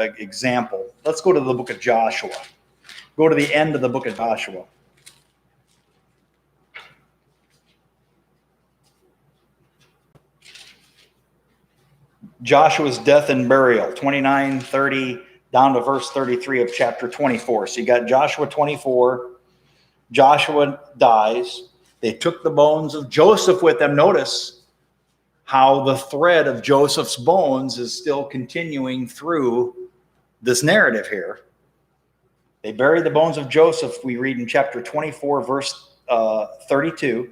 example. Let's go to the book of Joshua. Go to the end of the book of Joshua. Joshua's death and burial, 29:30 down to verse 33 of chapter 24. So you got Joshua 24. Joshua dies. They took the bones of Joseph with them. Notice how the thread of Joseph's bones is still continuing through this narrative here. They buried the bones of Joseph, we read in chapter 24, verse 32.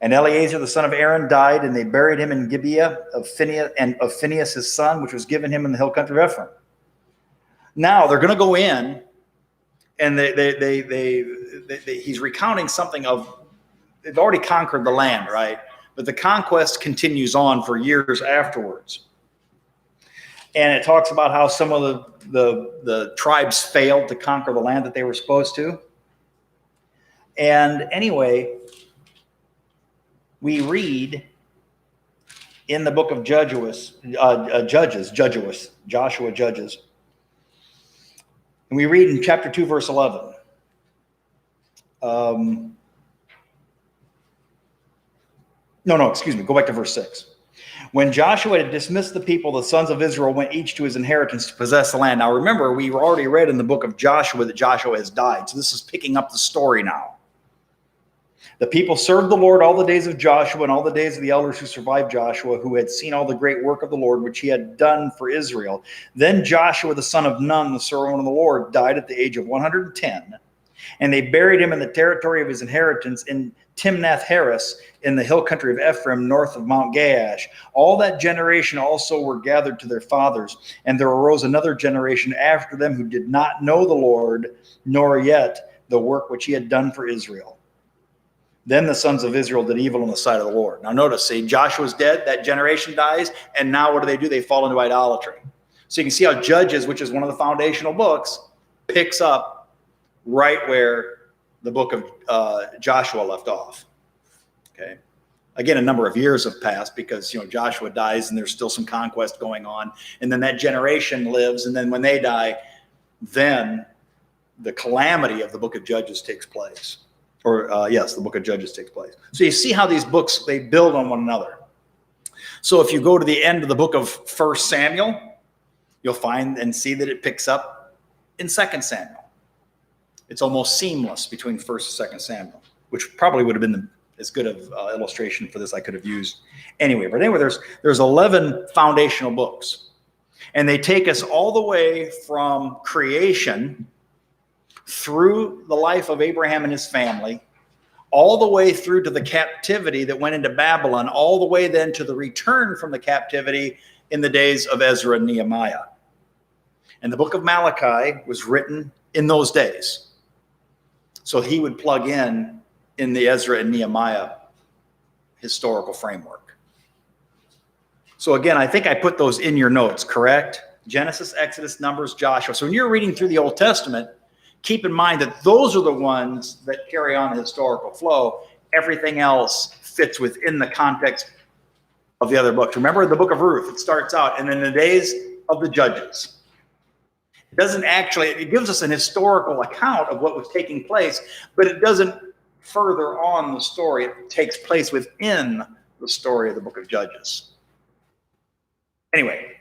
And Eleazar, the son of Aaron, died, and they buried him in Gibeah of Phinehas, his son, which was given him in the hill country of Ephraim. Now they're going to go in, and he's recounting something of, they've already conquered the land, right? But the conquest continues on for years afterwards. And it talks about how some of the tribes failed to conquer the land that they were supposed to. And anyway, we read in the book of Joshua Judges. And we read in chapter 2, verse 11. Go back to verse 6. When Joshua had dismissed the people, the sons of Israel went each to his inheritance to possess the land. Now remember, we already read in the book of Joshua that Joshua has died. So this is picking up the story now. The people served the Lord all the days of Joshua and all the days of the elders who survived Joshua, who had seen all the great work of the Lord, which he had done for Israel. Then Joshua, the son of Nun, the servant of the Lord, died at the age of 110. And they buried him in the territory of his inheritance in Timnath-Heres in the hill country of Ephraim, north of Mount Gaash. All that generation also were gathered to their fathers. And there arose another generation after them who did not know the Lord, nor yet the work which he had done for Israel. Then the sons of Israel did evil in the sight of the Lord. Now notice, see, Joshua's dead, that generation dies, and now what do? They fall into idolatry. So you can see how Judges, which is one of the foundational books, picks up right where the book of Joshua left off. Okay. Again, a number of years have passed because, Joshua dies and there's still some conquest going on. And then that generation lives. And then when they die, then the calamity of the book of Judges takes place. The book of Judges takes place. So you see how these books, they build on one another. So if you go to the end of the book of 1 Samuel, you'll find and see that it picks up in 2 Samuel. It's almost seamless between 1st and 2nd Samuel, which probably would have been as good of illustration for this I could have used anyway. But anyway, there's 11 foundational books, and they take us all the way from creation through the life of Abraham and his family, all the way through to the captivity that went into Babylon, all the way then to the return from the captivity in the days of Ezra and Nehemiah. And the book of Malachi was written in those days. So he would plug in the Ezra and Nehemiah historical framework. So again, I think I put those in your notes, correct? Genesis, Exodus, Numbers, Joshua. So when you're reading through the Old Testament, keep in mind that those are the ones that carry on the historical flow. Everything else fits within the context of the other books. Remember the book of Ruth, it starts out, and in the days of the judges. It gives us an historical account of what was taking place, but it doesn't further on the story. It takes place within the story of the book of Judges. Anyway,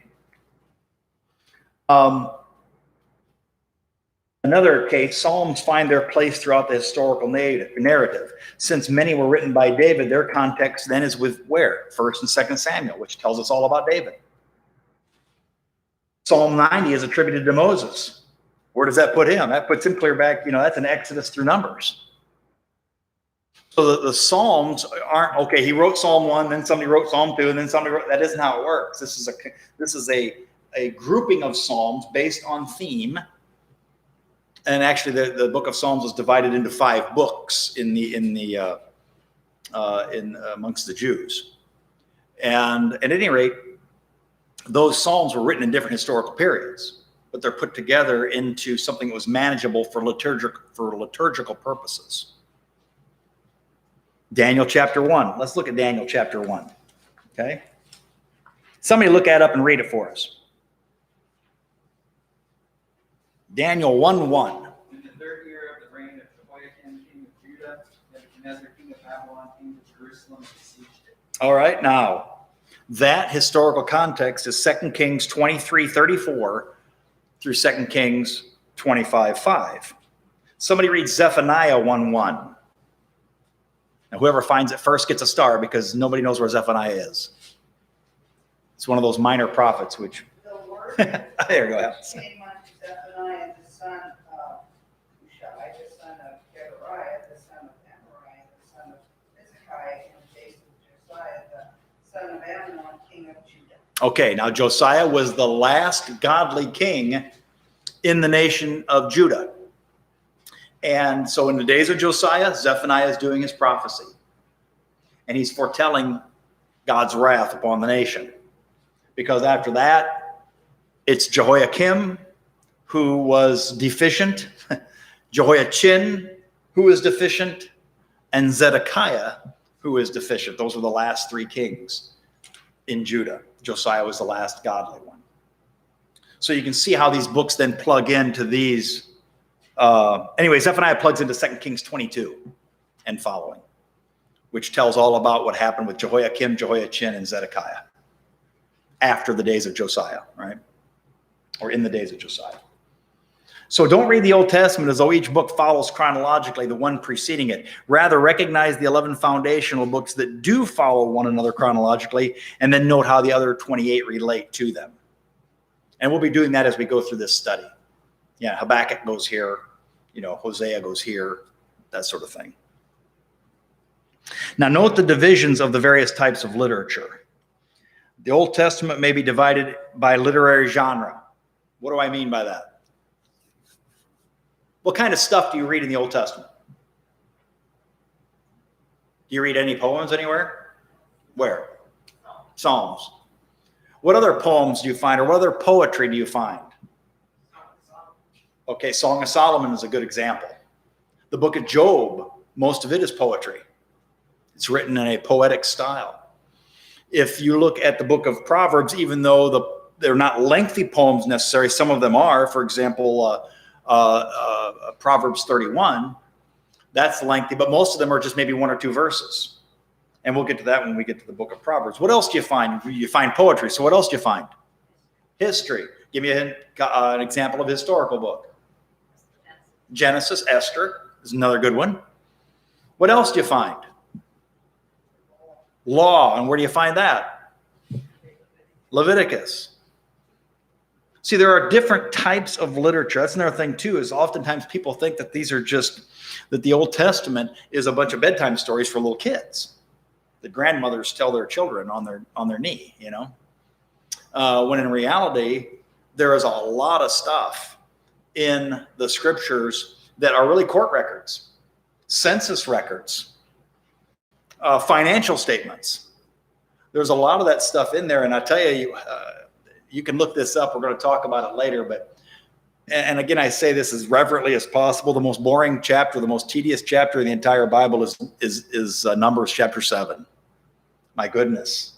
another case, Psalms find their place throughout the historical narrative. Since many were written by David, their context then is with where? 1st and 2nd Samuel, which tells us all about David. Psalm 90 is attributed to Moses. Where does that put him? That puts him clear back, that's an Exodus through Numbers. So the Psalms aren't, okay, he wrote Psalm 1, then somebody wrote Psalm 2, and then somebody wrote, that isn't how it works. This is a grouping of Psalms based on theme. And actually the book of Psalms is divided into 5 books amongst the Jews. And at any rate, those Psalms were written in different historical periods, but they're put together into something that was manageable for liturgical purposes. Daniel chapter 1. Let's look at Daniel chapter 1. Okay? Somebody look that up and read it for us. Daniel 1:1. In the 3rd year of the reign of Jehoiakim, king of Judah, Nebuchadnezzar, king of Babylon, king of Jerusalem, besieged it. All right, now that historical context is 2 Kings 23:34 through 2 Kings 25:5. Somebody read Zephaniah 1:1. Now, whoever finds it first gets a star because nobody knows where Zephaniah is. It's one of those minor prophets, which. The word There you go. came unto Zephaniah the son of Hushai, the son of Gedaliah, the son of Amariah, the son of Hezekiah, in the days of Josiah, the son of Amnon, king of Judah. Okay, now Josiah was the last godly king in the nation of Judah. And so in the days of Josiah, Zephaniah is doing his prophecy. And he's foretelling God's wrath upon the nation. Because after that, it's Jehoiakim, who was deficient, Jehoiachin, who is deficient, and Zedekiah, who is deficient. Those were the last 3 kings in Judah. Josiah was the last godly one. So you can see how these books then plug into these. Anyway, Zephaniah plugs into 2 Kings 22 and following, which tells all about what happened with Jehoiakim, Jehoiachin, and Zedekiah after the days of Josiah, right? Or in the days of Josiah. So don't read the Old Testament as though each book follows chronologically the one preceding it. Rather, recognize the 11 foundational books that do follow one another chronologically, and then note how the other 28 relate to them. And we'll be doing that as we go through this study. Yeah, Habakkuk goes here, Hosea goes here, that sort of thing. Now, note the divisions of the various types of literature. The Old Testament may be divided by literary genre. What do I mean by that? What kind of stuff do you read in the Old Testament? Do you read any poems anywhere? Where? Psalms. What other poems do you find, or what other poetry do you find? Okay, Song of Solomon is a good example. The book of Job, most of it is poetry. It's written in a poetic style. If you look at the book of Proverbs, even though they're not lengthy poems necessarily, some of them are. For example, Proverbs 31, that's lengthy, but most of them are just maybe 1 or 2 verses. And we'll get to that when we get to the book of Proverbs. What else do you find? You find poetry. So what else do you find? History. Give me an example of a historical book. Genesis, Esther is another good one. What else do you find? Law. And where do you find that? Leviticus. See, there are different types of literature. That's another thing, too, is oftentimes people think that that the Old Testament is a bunch of bedtime stories for little kids that grandmothers tell their children on their knee, when in reality, there is a lot of stuff in the scriptures that are really court records, census records, financial statements. There's a lot of that stuff in there. And I tell you, you can look this up. We're going to talk about it later. And again, I say this as reverently as possible. The most boring chapter, the most tedious chapter in the entire Bible is Numbers chapter 7. My goodness.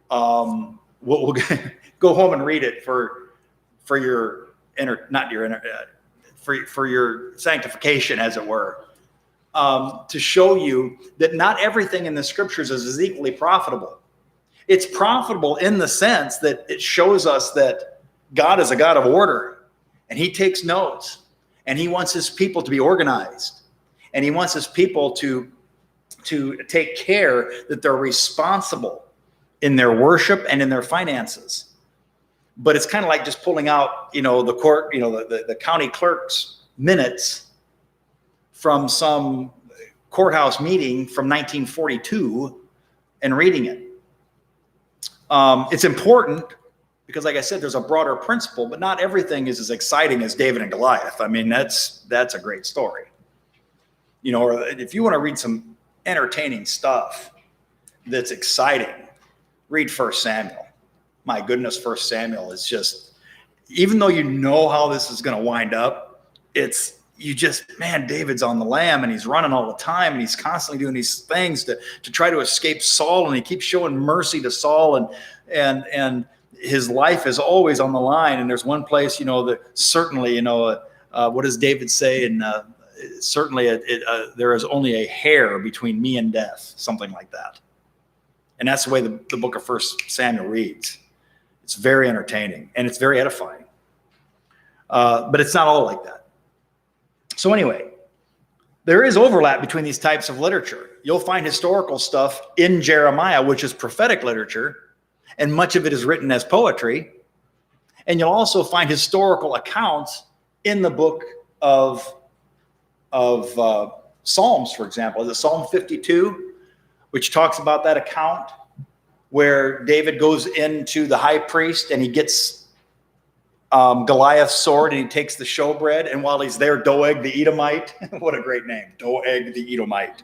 We'll go home and read it for your for your sanctification, as it were, to show you that not everything in the scriptures is equally profitable. It's profitable in the sense that it shows us that God is a God of order, and he takes notes, and he wants his people to be organized, and he wants his people to take care that they're responsible in their worship and in their finances. But it's kind of like just pulling out, the court, the county clerk's minutes from some courthouse meeting from 1942 and reading it. It's important because, like I said, there's a broader principle, but not everything is as exciting as David and Goliath. I mean, that's a great story. Or if you want to read some entertaining stuff that's exciting, read 1 Samuel. My goodness, 1 Samuel is just, even though you know how this is going to wind up, David's on the lam and he's running all the time and he's constantly doing these things to try to escape Saul, and he keeps showing mercy to Saul, and his life is always on the line. And there's one place, that certainly, what does David say? And certainly there is only a hair between me and death, something like that. And that's the way the book of 1 Samuel reads. It's very entertaining and it's very edifying. But it's not all like that. So anyway, there is overlap between these types of literature. You'll find historical stuff in Jeremiah, which is prophetic literature, and much of it is written as poetry. And you'll also find historical accounts in the book of Psalms, for example. Is it Psalm 52, which talks about that account where David goes into the high priest and he gets Goliath's sword and he takes the showbread, and while he's there, Doeg the Edomite, what a great name, Doeg the Edomite,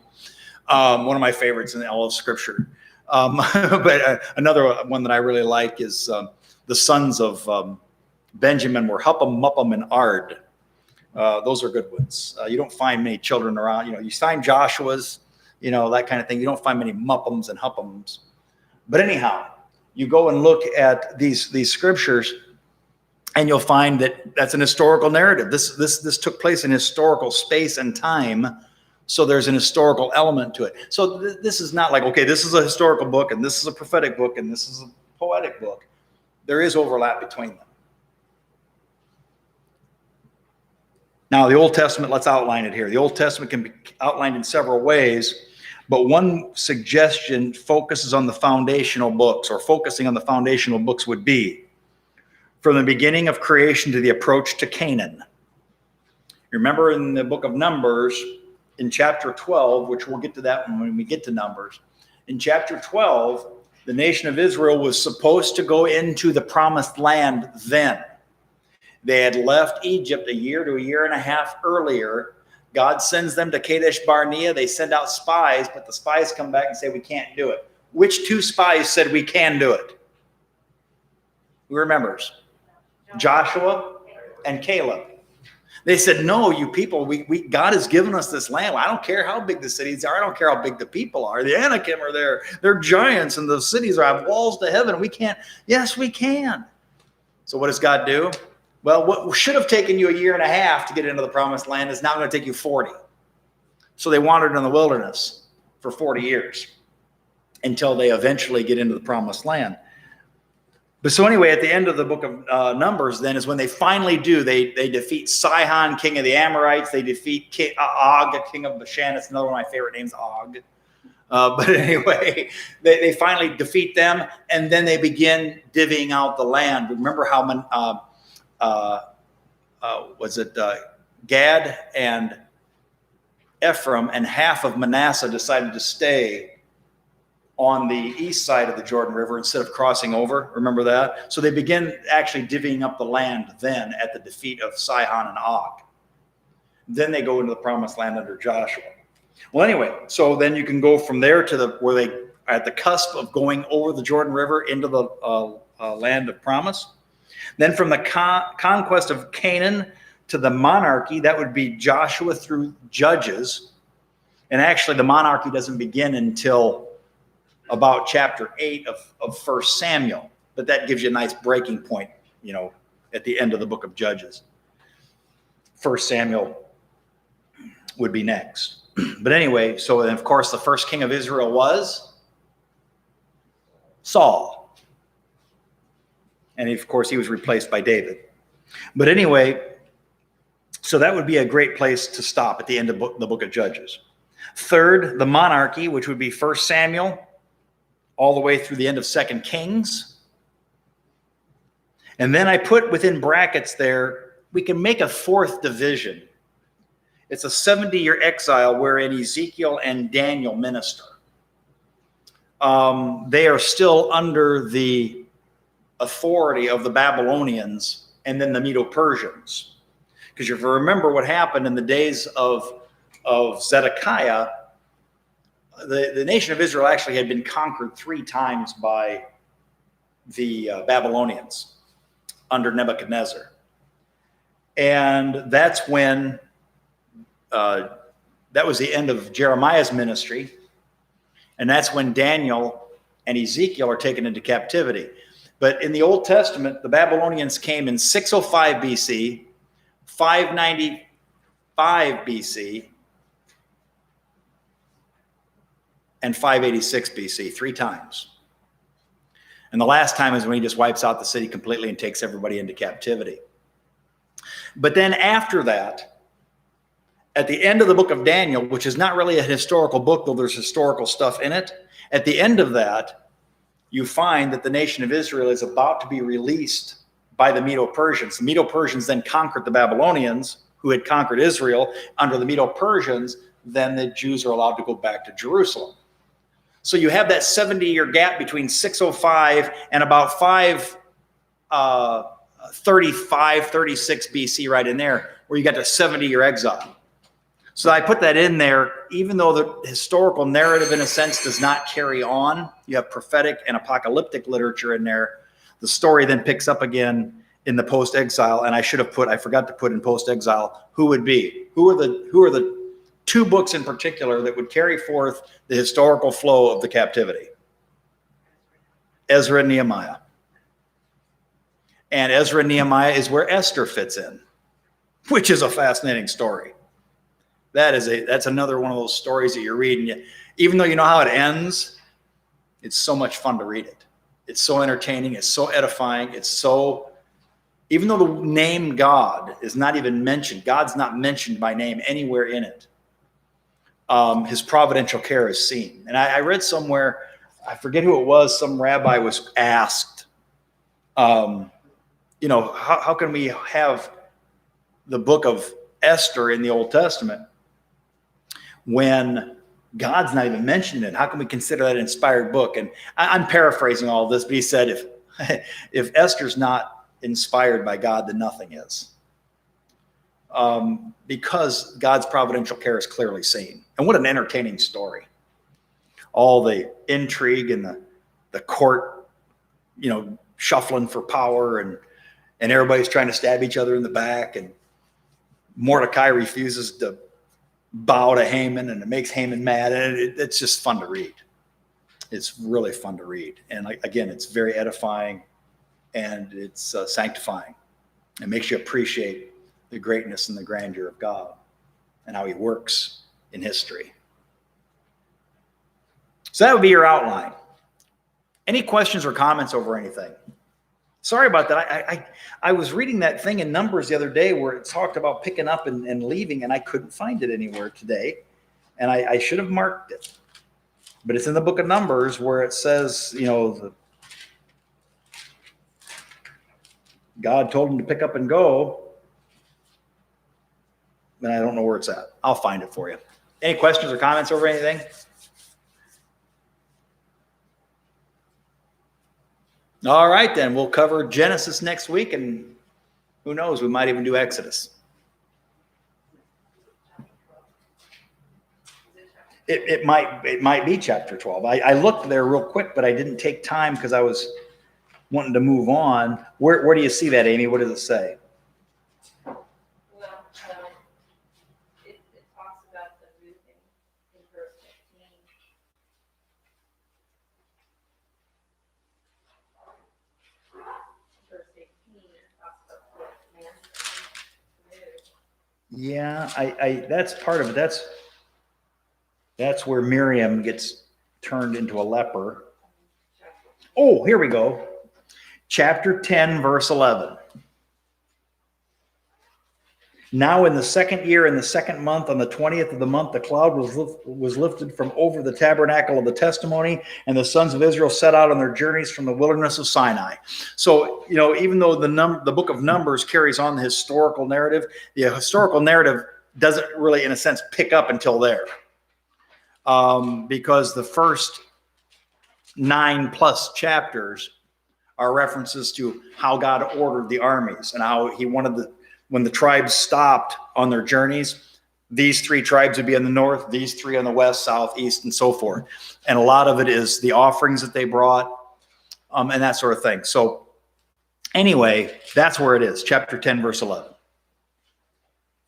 one of my favorites in all of Scripture. But another one that I really like is the sons of Benjamin were Huppam, Muppam, and Ard. Those are good ones. You don't find many children around. You find Joshua's, that kind of thing. You don't find many Muppams and Huppams. But anyhow, you go and look at these scriptures, and you'll find that that's an historical narrative. This took place in historical space and time, so there's an historical element to it. So this is not like, okay, this is a historical book, and this is a prophetic book, and this is a poetic book. There is overlap between them. Now, the Old Testament, let's outline it here. The Old Testament can be outlined in several ways, but one suggestion focuses on the foundational books, or focusing on the foundational books would be from the beginning of creation to the approach to Canaan. Remember in the book of Numbers, in chapter 12, which we'll get to that when we get to Numbers, in chapter 12, the nation of Israel was supposed to go into the promised land then. They had left Egypt a year to a year and a half earlier. God sends them to Kadesh Barnea. They send out spies, but the spies come back and say, we can't do it. Which two spies said we can do it? Who remembers? Joshua and Caleb. They said, no, you people, God has given us this land. I don't care how big the cities are. I don't care how big the people are. The Anakim are there. They're giants, and the cities have walls to heaven. We can't. Yes, we can. So what does God do? Well, what should have taken you a year and a half to get into the promised land is now going to take you 40. So they wandered in the wilderness for 40 years until they eventually get into the promised land. But so anyway, at the end of the book of Numbers, then, is when they finally do. They defeat Sihon, king of the Amorites. They defeat Og, king of Bashan. It's another one of my favorite names, Og. But anyway, they finally defeat them, and then they begin divvying out the land. Remember how Gad and Ephraim and half of Manasseh decided to stay on the east side of the Jordan River instead of crossing over. Remember that? So they begin actually divvying up the land then at the defeat of Sihon and Og. Then they go into the promised land under Joshua. Well, anyway, so then you can go from there to where they are at the cusp of going over the Jordan River into the land of promise. Then from the conquest of Canaan to the monarchy, that would be Joshua through Judges. And actually, the monarchy doesn't begin until about chapter 8 of 1 Samuel. But that gives you a nice breaking point, at the end of the book of Judges. 1 Samuel would be next. But anyway, so then, of course, the first king of Israel was Saul. And of course, he was replaced by David. But anyway, so that would be a great place to stop at the end of the book of Judges. Third, the monarchy, which would be 1 Samuel, all the way through the end of 2 Kings. And then I put within brackets there, we can make a fourth division. It's a 70-year exile wherein Ezekiel and Daniel minister. They are still under the authority of the Babylonians and then the Medo-Persians. Because if you remember what happened in the days of Zedekiah, the nation of Israel actually had been conquered 3 times by the Babylonians under Nebuchadnezzar. And that's when, that was the end of Jeremiah's ministry. And that's when Daniel and Ezekiel are taken into captivity. But in the Old Testament, the Babylonians came in 605 BC, 595 BC, and 586 BC, 3 times. And the last time is when he just wipes out the city completely and takes everybody into captivity. But then after that, at the end of the book of Daniel, which is not really a historical book, though there's historical stuff in it, at the end of that, you find that the nation of Israel is about to be released by the Medo-Persians. The Medo-Persians then conquered the Babylonians, who had conquered Israel. Under the Medo-Persians, then the Jews are allowed to go back to Jerusalem. So you have that 70-year gap between 605 and about 535, 36 BC right in there, where you got the 70-year exile. So I put that in there, even though the historical narrative, in a sense, does not carry on. You have prophetic and apocalyptic literature in there. The story then picks up again in the post-exile, and I forgot to put in post-exile, who would be? Who are the 2 books in particular that would carry forth the historical flow of the captivity? Ezra and Nehemiah. And Ezra and Nehemiah is where Esther fits in, which is a fascinating story. That's another one of those stories that you're reading. Even though you know how it ends, it's so much fun to read it. It's so entertaining. It's so edifying. Even though the name God is not even mentioned, God's not mentioned by name anywhere in it. His providential care is seen. And I read somewhere, I forget who it was, some rabbi was asked, how can we have the book of Esther in the Old Testament when God's not even mentioned in it? How can we consider that an inspired book? And I'm paraphrasing all of this, but he said, if Esther's not inspired by God, then nothing is. Because God's providential care is clearly seen. And what an entertaining story. All the intrigue and the court, shuffling for power, and everybody's trying to stab each other in the back, and Mordecai refuses to bow to Haman, and it makes Haman mad, and it's just fun to read. It's really fun to read. And again, it's very edifying, and it's sanctifying. It makes you appreciate the greatness and the grandeur of God and how he works in history. So that would be your outline. Any questions or comments over anything? Sorry about that. I was reading that thing in Numbers the other day where it talked about picking up and leaving, and I couldn't find it anywhere today. And I should have marked it. But it's in the book of Numbers where it says, God told him to pick up and go. And I don't know where it's at. I'll find it for you. Any questions or comments over anything? All right, then. We'll cover Genesis next week, and who knows, we might even do Exodus. It might be chapter 12. I looked there real quick, but I didn't take time because I was wanting to move on. Where do you see that, Amy? What does it say? Yeah, that's part of it. That's where Miriam gets turned into a leper. Oh, here we go. Chapter 10, verse 11. Now in the 2nd year, in the 2nd month, on the 20th of the month, the cloud was lifted from over the tabernacle of the testimony, and the sons of Israel set out on their journeys from the wilderness of Sinai. So, even though the book of Numbers carries on the historical narrative, the historical narrative doesn't really, in a sense, pick up until there. Because the first 9+ chapters are references to how God ordered the armies and how he wanted when the tribes stopped on their journeys, these 3 tribes would be in the north, these 3 on the west, south, east, and so forth. And a lot of it is the offerings that they brought, and that sort of thing. So anyway, that's where it is, chapter 10, verse 11.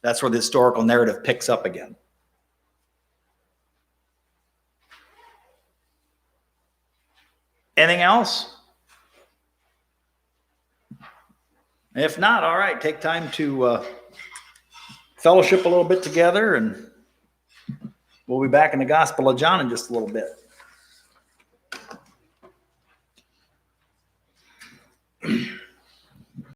That's where the historical narrative picks up again. Anything else? If not, all right, take time to fellowship a little bit together, and we'll be back in the Gospel of John in just a little bit.